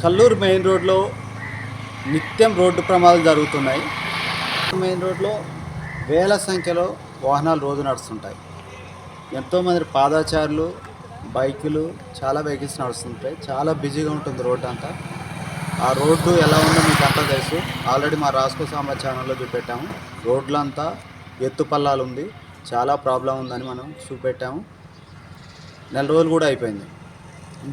Kalluru main రోడ్లో నిత్యం road ప్రమాదాలు జరుగుతున్నాయి. మెయిన్ రోడ్లో వేల సంఖ్యలో వాహనాలు రోజు నడుస్తుంటాయి. ఎంతోమంది పాదచారులు, బైకులు, చాలా వెహికల్స్ నడుస్తుంటాయి. చాలా బిజీగా ఉంటుంది రోడ్డు అంతా. ఆ రోడ్డు ఎలా ఉందో మీకు అంతా తెలుసు. ఆల్రెడీ మా రాస్కో సాంబా ఛానల్లో చూపెట్టాము. రోడ్లంతా ఎత్తుపల్లాలు ఉంది, చాలా ప్రాబ్లం ఉందని మనం చూపెట్టాము. నెల రోజులు కూడా అయిపోయింది.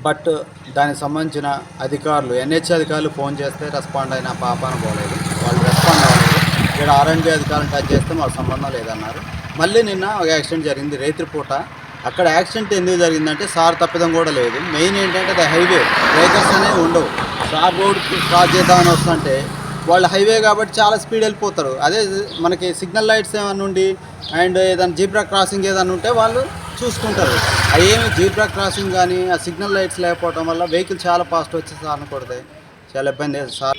బట్ దానికి సంబంధించిన అధికారులు, ఎన్హెచ్ అధికారులు ఫోన్ చేస్తే రెస్పాండ్ అయిన పాపాన పోలేదు. వాళ్ళు రెస్పాండ్ అవ్వలేదు. ఇక్కడ ఆర్ఎండ్బి అధికారులు టచ్ చేస్తే మాకు సంబంధం లేదన్నారు. మళ్ళీ నిన్న ఒక యాక్సిడెంట్ జరిగింది రేత్రి పూట. అక్కడ యాక్సిడెంట్ ఎందుకు జరిగిందంటే సార్ తప్పిదం కూడా లేదు. మెయిన్ ఏంటంటే అది హైవే, బ్రేకర్స్ అనేవి ఉండవు. సార్ రోడ్ క్రాస్ చేద్దామని వస్తుంటే వాళ్ళు హైవే కాబట్టి చాలా స్పీడ్ వెళ్ళిపోతారు. అదే మనకి సిగ్నల్ లైట్స్ ఏమైనా ఉండి అండ్ ఏదైనా జీబ్రా క్రాసింగ్ ఏదైనా ఉంటే వాళ్ళు చూసుకుంటారు. అవేమి జీబ్రా క్రాసింగ్ కానీ ఆ సిగ్నల్ లైట్స్ లేకపోవడం వల్ల వెహికల్ చాలా ఫాస్ట్ వచ్చి సార్ని కొడతాయి. చాలా ఇబ్బంది సార్.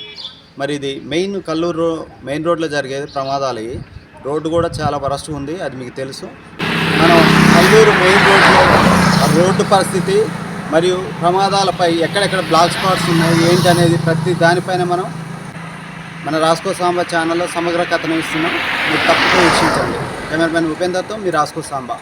మరి ఇది కల్లూరు మెయిన్ రోడ్లో జరిగేది ప్రమాదాలు. ఇవి రోడ్డు కూడా చాలా వరస్ట్ ఉంది, అది మీకు తెలుసు. మనం కల్లూరు మెయిన్ రోడ్డు పరిస్థితి మరియు ప్రమాదాలపై ఎక్కడెక్కడ బ్లాక్ స్పాట్స్ ఉన్నాయి ఏంటి అనేది ప్రతి దానిపైన మనం మన రాస్కో సాంబా ఛానల్లో సమగ్ర కథనం ఇస్తున్నాం. మీరు తప్పకుండా వీక్షించండి. కెమెరామెన్ ఉపేందర్తో మీ రాస్కో సాంబా.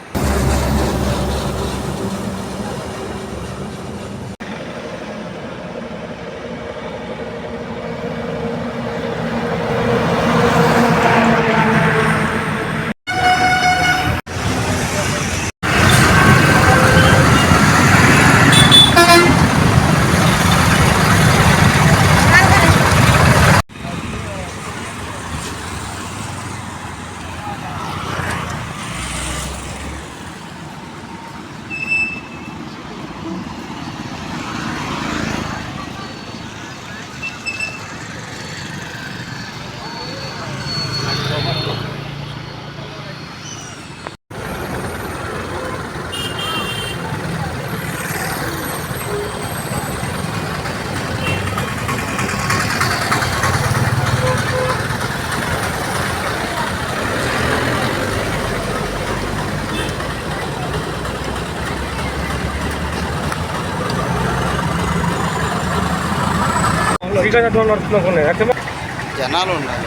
జనాలు ఉండాలి.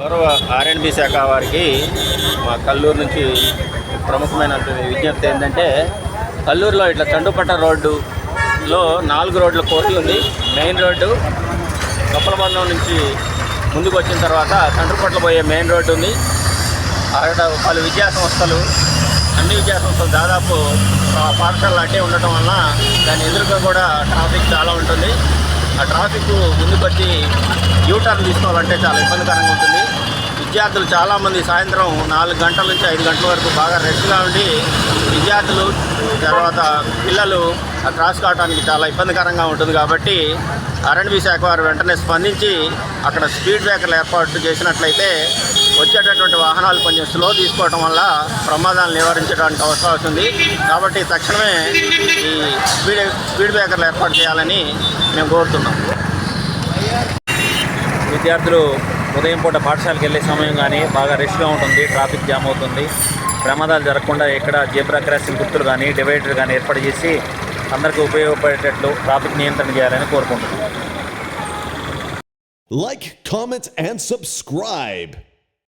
గౌరవ ఆర్ఎండ్బి శాఖ వారికి మా కల్లూరు నుంచి ప్రముఖమైన విజ్ఞప్తి ఏంటంటే, కల్లూరులో ఇట్లా చండుపట్ట రోడ్డులో 4 రోడ్ల పోటీ ఉంది. మెయిన్ రోడ్డు కప్పలబంధం నుంచి ముందుకు వచ్చిన తర్వాత చండ్రుపట్ల పోయే మెయిన్ రోడ్డు ఉంది. అక్కడ పలు అన్ని విద్యాసంస్థలు దాదాపు పాఠశాలలు అట్టే ఉండటం వలన దాని ఎదురుగా కూడా ట్రాఫిక్ చాలా ఉంటుంది. ఆ ట్రాఫిక్ ముందుకు వచ్చి యూటర్న్ తీసుకోవాలంటే చాలా ఇబ్బందికరంగా ఉంటుంది. విద్యార్థులు చాలామంది సాయంత్రం 4 గంటల నుంచి 5 గంటల వరకు బాగా రెస్ట్గా ఉండి విద్యార్థులు తర్వాత పిల్లలు ఆ క్రాస్ కావడానికి చాలా ఇబ్బందికరంగా ఉంటుంది. కాబట్టి ఆర్ఎండ్బి శాఖ వారు వెంటనే స్పందించి అక్కడ స్పీడ్ బ్రేకర్లు ఏర్పాటు చేసినట్లయితే వచ్చేటటువంటి వాహనాలు కొంచెం స్లో తీసుకోవడం వల్ల ప్రమాదాలు నివారించడానికి అవకాశం ఉంది. కాబట్టి తక్షణమే ఈ స్పీడ్ బ్రేకర్లు ఏర్పాటు చేయాలని మేము కోరుతున్నాం. విద్యార్థులు ఉదయం పూట పాఠశాలకు వెళ్ళే సమయం కానీ బాగా రష్గా ఉంటుంది, ట్రాఫిక్ జామ్ అవుతుంది. ప్రమాదాలు జరగకుండా ఎక్కడ జీబ్రా క్రాసింగ్ గుర్తులు కానీ డివైడర్ కానీ ఏర్పాటు చేసి అందరికీ ఉపయోగపడేటట్లు ట్రాఫిక్ నియంత్రణ చేయాలని కోరుకుంటున్నాం. Like, comment, and subscribe.